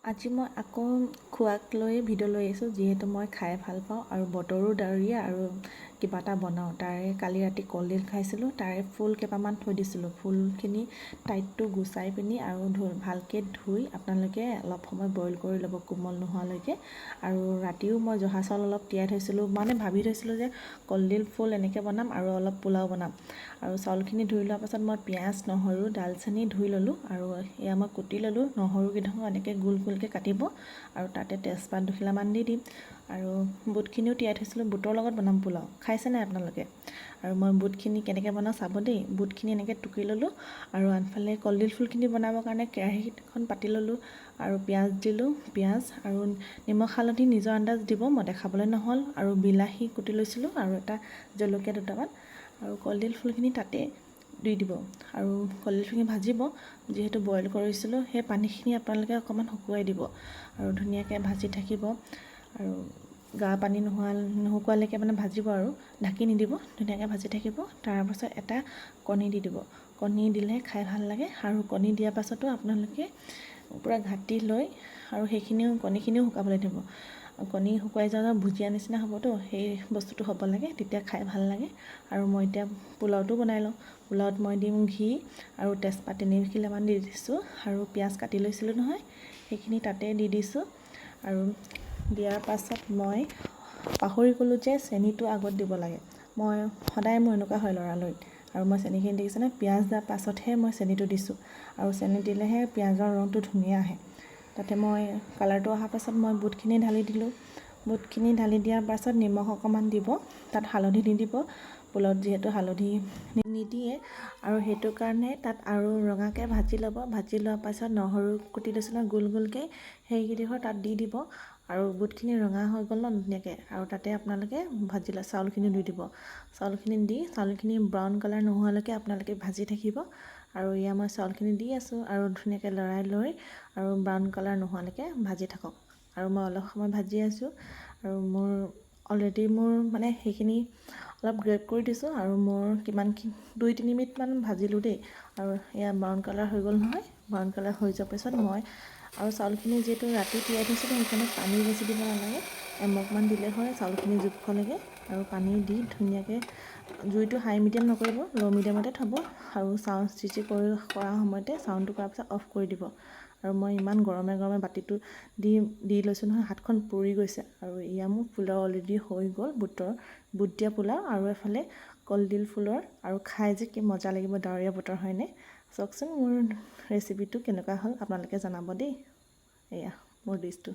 আজি মই আকৌ খোৱাক লৈ ভিডিঅ' লৈ আহিছোঁ, যিহেতু মই খাই ভাল পাওঁ আৰু বতৰো ডাৱৰীয়া আৰু কিবা এটা বনাওঁ। তাৰে কালি ৰাতি কলডিল খাইছিলোঁ, তাৰে ফুল কেইটামান থৈ দিছিলোঁ। ফুলখিনি টাইটটো গুচাই পিনি আৰু ভালকৈ ধুই আপোনালোকে অলপ সময় বইল কৰি ল'ব, কোমল নোহোৱালৈকে। আৰু ৰাতিও মই জহা চাউল অলপ তিয়াই থৈছিলোঁ, মানে ভাবি থৈছিলোঁ যে কলডিল ফুল এনেকৈ বনাম আৰু অলপ পোলাও বনাম। আৰু চাউলখিনি ধুই লোৱাৰ পাছত মই পিঁয়াজ, নহৰু, দালচেনি ধুই ল'লোঁ আৰু এয়া মই কুটি ল'লোঁ। নহৰুকেইডোখৰ এনেকৈ গোল গোলকৈ কাটিব আৰু তাতে তেজপাত দুখিলামান দি দিম। আৰু বুটখিনিও তিয়াই থৈছিলোঁ, বুটৰ লগত বনাম পোলাও। খাইছে নাই আপোনালোকে? আৰু মই বুটখিনি কেনেকৈ বনাওঁ চাব দেই। বুটখিনি এনেকৈ টুকি ল'লোঁ আৰু আনফালে কলডিল ফুলখিনি বনাবৰ কাৰণে কেৰাহীখন পাতি ল'লোঁ আৰু পিঁয়াজ দিলোঁ। পিঁয়াজ আৰু নিমখ হালধি নিজৰ আন্দাজ দিব, মই দেখাবলৈ নহ'ল। আৰু বিলাহী কুটি লৈছিলোঁ আৰু এটা জলকীয়া দুটামান, আৰু কলডিল ফুলখিনি তাতে দি দিব আৰু কলডিল ফুলখিনি ভাজিব। যিহেতু বইল কৰিছিলোঁ, সেই পানীখিনি আপোনালোকে অকণমান শুকুৱাই দিব আৰু ধুনীয়াকৈ ভাজি থাকিব। আৰু গা পানী নুশুকোৱালৈকে মানে ভাজিব আৰু ঢাকি নিদিব, ধুনীয়াকৈ ভাজি থাকিব। তাৰপাছত এটা কণী দি দিব। কণী দিলে খাই ভাল লাগে। আৰু কণী দিয়াৰ পাছতো আপোনালোকে পূৰা ঘাটি লৈ আৰু কণীখিনিও শুকাবলৈ দিব। কণী শুকুৱাই যোৱা ভুজিয়া নিচিনা হ'বতো, সেই বস্তুটো হ'ব লাগে, তেতিয়া খাই ভাল লাগে। আৰু মই এতিয়া পোলাওটো বনাই লওঁ। পোলাওত মই দিম ঘি আৰু তেজপাত 3 খিলামান দি দিছোঁ আৰু পিঁয়াজ কাটি লৈছিলোঁ নহয়, সেইখিনি তাতে দি দিছোঁ। আৰু দিয়াৰ পাছত মই পাহৰি গ'লোঁ যে চেনিটো আগত দিব লাগে। মই সদায় এনেকুৱা হয় লৰালৰিত, আৰু মই চেনিখিনি দেখিছেনে, পিঁয়াজ দিয়াৰ পাছতহে মই চেনিটো দিছোঁ। আৰু চেনি দিলেহে পিঁয়াজৰ ৰংটো ধুনীয়া আহে। তাতে মই কালাৰটো অহাৰ পাছত মই বুটখিনি ঢালি দিলোঁ। বুটখিনি ঢালি দিয়াৰ পাছত নিমখ অকণমান দিব, তাত হালধি নিদিব। পোলাওত যিহেতু হালধি নিদিয়ে, আৰু সেইটো কাৰণে তাত আৰু ৰঙাকৈ ভাজি ল'ব। ভাজি লোৱাৰ পাছত নহৰু কুটি লৈছিলোঁ গোল গোলকৈ, সেইকেইডোখৰ তাত দি দিব। আৰু বুটখিনি ৰঙা হৈ গ'ল ন ধুনীয়াকৈ, আৰু তাতে আপোনালোকে ভাজি লোৱা চাউলখিনি দি দিব। চাউলখিনি দি চাউলখিনি ব্ৰাউন কালাৰ নোহোৱালৈকে আপোনালোকে ভাজি থাকিব। আৰু এয়া মই চাউলখিনি দি আছোঁ আৰু ধুনীয়াকৈ লৰাই লৈ আৰু ব্ৰাউন কালাৰ নোহোৱালৈকে ভাজি থাকক। আৰু মই অলপ সময় ভাজি আছোঁ, আৰু অলৰেডি মানে সেইখিনি অলপ গ্ৰেট কৰি দিছোঁ। আৰু মোৰ 2-3 মিনিটমান ভাজিলোঁ দেই। আৰু এয়া ব্ৰাউন কালাৰ হৈ গ'ল নহয়। ব্ৰাউন কালাৰ হৈ যোৱাৰ পিছত মই আৰু চাউলখিনি যিহেতু ৰাতি তিয়াই থৈছিলোঁ, সেইকাৰণে পানী বেছি দিব নালাগে, এমগমান দিলে হয় চাউলখিনি জোখলৈকে। আৰু পানী দি ধুনীয়াকৈ জুইটো হাই মিডিয়াম নকৰিব, ল' মিডিয়ামতে থ'ব। আৰু চাউণ্ড কৰা সময়তে চাউণ্ডটো কৰাৰ পিছত অফ কৰি দিব। আৰু মই ইমান গৰমে গৰমে বাতিটো দি লৈছোঁ নহয়, হাতখন পুৰি গৈছে। আৰু এয়া মোৰ পোলাও অলৰেডি হৈ গ'ল, বুট দিয়া পোলাও। আৰু এফালে কলডিল ফুলৰ, আৰু খাই যে কি মজা লাগিব, ডাৱৰীয়া বতৰ হয়নে? চাওকচোন মোৰ ৰেচিপিটো কেনেকুৱা হ'ল, আপোনালোকে জনাব দেই। এয়া মোৰ ডিছটো।